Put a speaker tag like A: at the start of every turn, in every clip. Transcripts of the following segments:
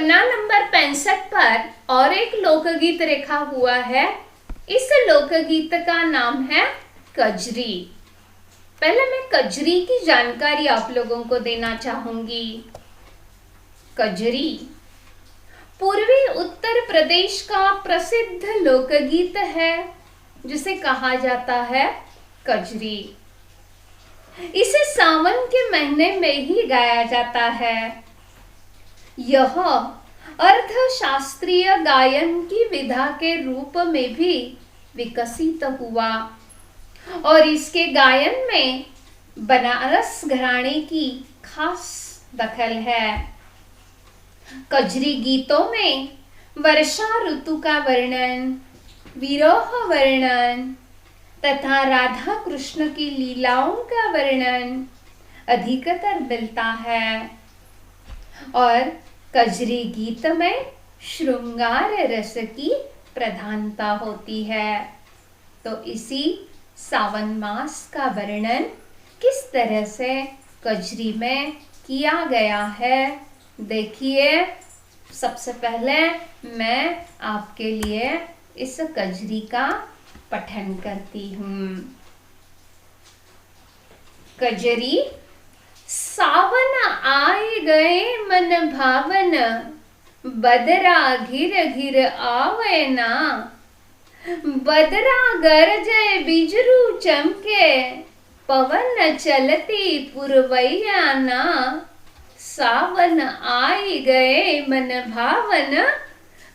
A: पन्ना number 65 पर और एक लोकगीत लिखा हुआ है। इस लोकगीत का नाम है कजरी। पहले मैं कजरी की जानकारी आप लोगों को देना चाहूंगी। कजरी पूर्वी उत्तर प्रदेश का प्रसिद्ध लोकगीत है जिसे कहा जाता है कजरी। इसे सावन के महीने में ही गाया जाता है। यह अर्थशास्त्रीय गायन की विधा के रूप में भी विकसित हुआ और इसके गायन में बनारस घराने की खास दखल है। कजरी गीतों में वर्षा ऋतु का वर्णन, विरह वर्णन तथा राधा कृष्ण की लीलाओं का वर्णन अधिकतर मिलता है और कजरी गीत में श्रृंगार रस की प्रधानता होती है। तो इसी सावन मास का वर्णन किस तरह से कजरी में किया गया है, देखिए। सबसे पहले मैं आपके लिए इस कजरी का पठन करती हूँ। कजरी। सावन आए गए मन भावन, बदरा घिर घिर आवे ना। बदरा गरजे बिजरू चमके, पवन चलती पुरवैया ना। सावन आए गए मन भावन,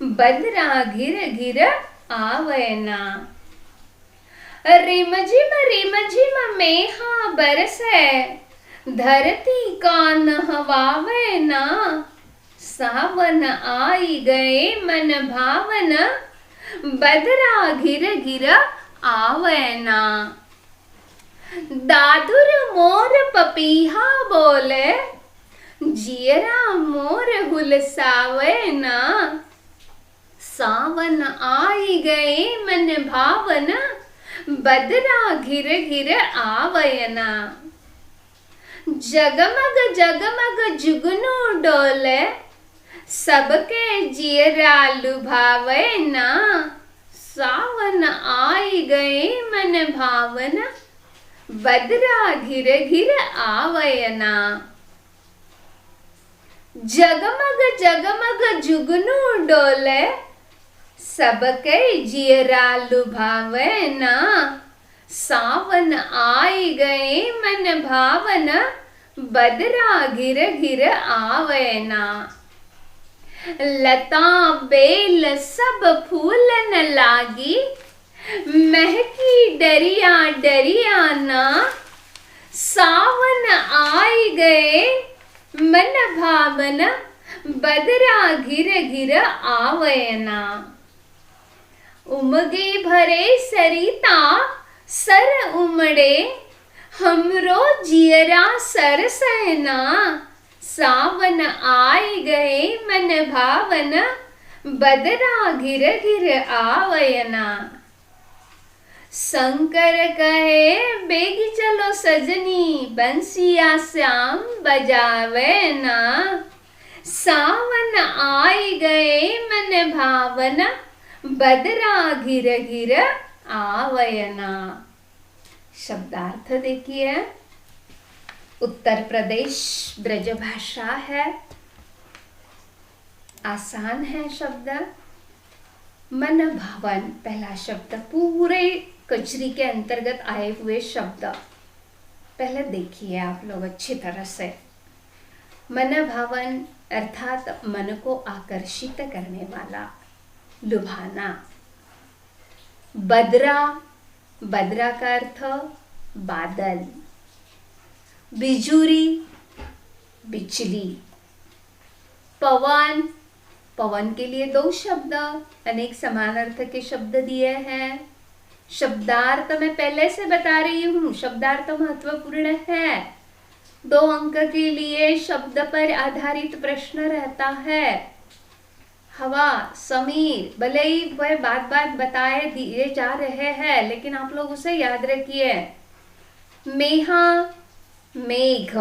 A: बदरा घिर घिर आवे ना। रिम झिम मेहा बरसे, धरती का नहवावे ना। सावन आई गए मन भावन, बदरा घिर घिर आवे ना। दादुर मोर पपीहा बोले, जियरा मोर हुलसावे ना। सावन आई गए मन भावन, बदरा घिर घिर आवे ना। जगमग जगमग जुगनू डोले, सबके जियरा लुभावे ना। सावन आई गए मन भावन, बदरा घिर घिर आवे ना। जगमग जगमग जुगनू डोले, सबके जियरा लुभावे ना। सावन आई गए मन भावन, बदरा घिर घिर आवे ना। लता बेल सब फूलन लागी, महकी डरिया डरिया ना। सावन आई गए मन भावन, बदरा घिर घिर आवे ना। उमगे भरे सरिता सर उमड़े, हमरो जियरा सरसे ना। सावन आए गए मन भावन, बदरा घिर घिर आवे ना। शंकर कहे बेगी चलो सजनी, बंसिया श्याम बजावे ना। सावन आए गए मन भावन, बदरा घिर घिर आवे ना। शब्दार्थ देखिए। उत्तर प्रदेश ब्रजभाषा है, आसान है शब्द। मन भावन पहला शब्द, पूरे कजरी के अंतर्गत आए हुए शब्द पहले देखिए आप लोग अच्छी तरह से। मन भावन अर्थात मन को आकर्षित करने वाला, लुभाना। बदरा, बदरा का अर्थ बादल। बिजुरी, बिजली। पवन, पवन के लिए दो शब्द, अनेक समान अर्थ के शब्द दिए हैं। शब्दार्थ मैं पहले से बता रही हूँ, शब्दार्थ महत्वपूर्ण है। 2 अंक के लिए शब्द पर आधारित प्रश्न रहता है। हवा, समीर, भले ही वह बात बात बताए दिए जा रहे हैं, लेकिन आप लोग उसे याद रखिए। मेहा, मेघ।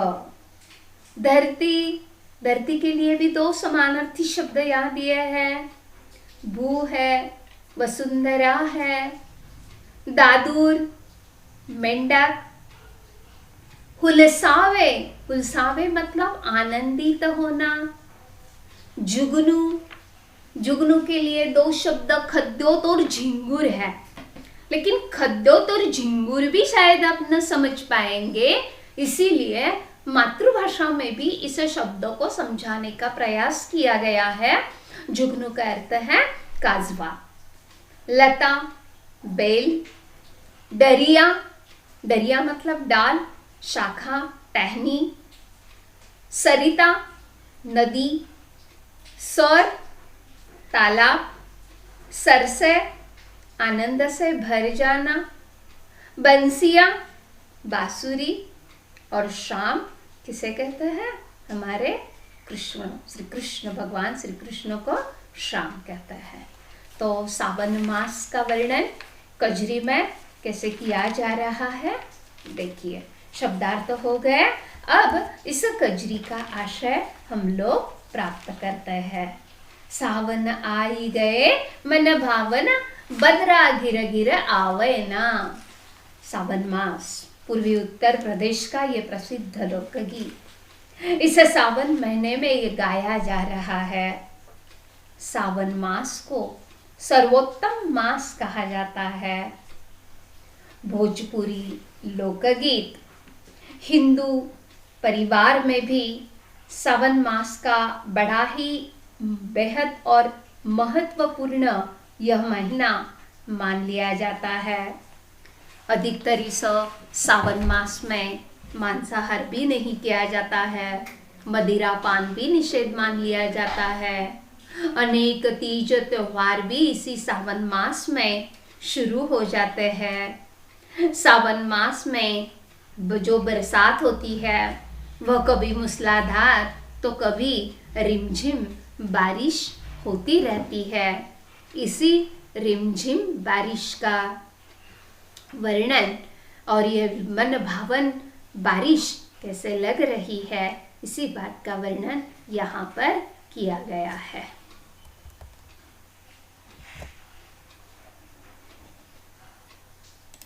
A: धरती, धरती के लिए भी दो समानार्थी शब्द यहाँ दिए हैं, भू है, वसुंधरा है, दादुर, मेंढक, हुलसावे, हुलसावे मतलब आनंदित होना, जुगनू, जुगनू के लिए दो शब्द खद्योत और झिंगुर है, लेकिन खद्योत और झिंगुर भी शायद आप न समझ पाएंगे, इसीलिए मातृभाषा में भी इस शब्दों को समझाने का प्रयास किया गया है। जुगनू का अर्थ है काजवा, लता, बेल, दरिया, दरिया मतलब डाल, शाखा, टहनी, सरिता, नदी, सर, तालाब, सरसे, आनंद से भर जाना, बंसिया, बांसुरी, और शाम किसे कहते हैं? हमारे कृष्ण, श्री कृष्ण, भगवान श्री कृष्ण को शाम कहते हैं। तो सावन मास का वर्णन कजरी में कैसे किया जा रहा है, देखिए शब्दार्थ हो गए। अब इस कजरी का आशय हम लोग प्राप्त करते हैं। सावन आई गए मन भावन, बदरा गिर गिर आवे ना। सावन मास पूर्वी उत्तर प्रदेश का ये प्रसिद्ध लोकगीत, इस सावन महीने में ये गाया जा रहा है। सावन मास को सर्वोत्तम मास कहा जाता है। भोजपुरी लोकगीत हिंदू परिवार में भी सावन मास का बड़ा ही बेहद और महत्वपूर्ण यह महीना मान लिया जाता है। अधिकतर इस सावन मास में मांसाहार भी नहीं किया जाता है, मदिरा पान भी निषेध मान लिया जाता है। अनेक तीज त्योहार भी इसी सावन मास में शुरू हो जाते हैं। सावन मास में जो बरसात होती है वह कभी मूसलाधार तो कभी रिमझिम बारिश होती रहती है। इसी रिमझिम बारिश का वर्णन और ये मन भावन बारिश कैसे लग रही है, इसी बात का वर्णन यहाँ पर किया गया है।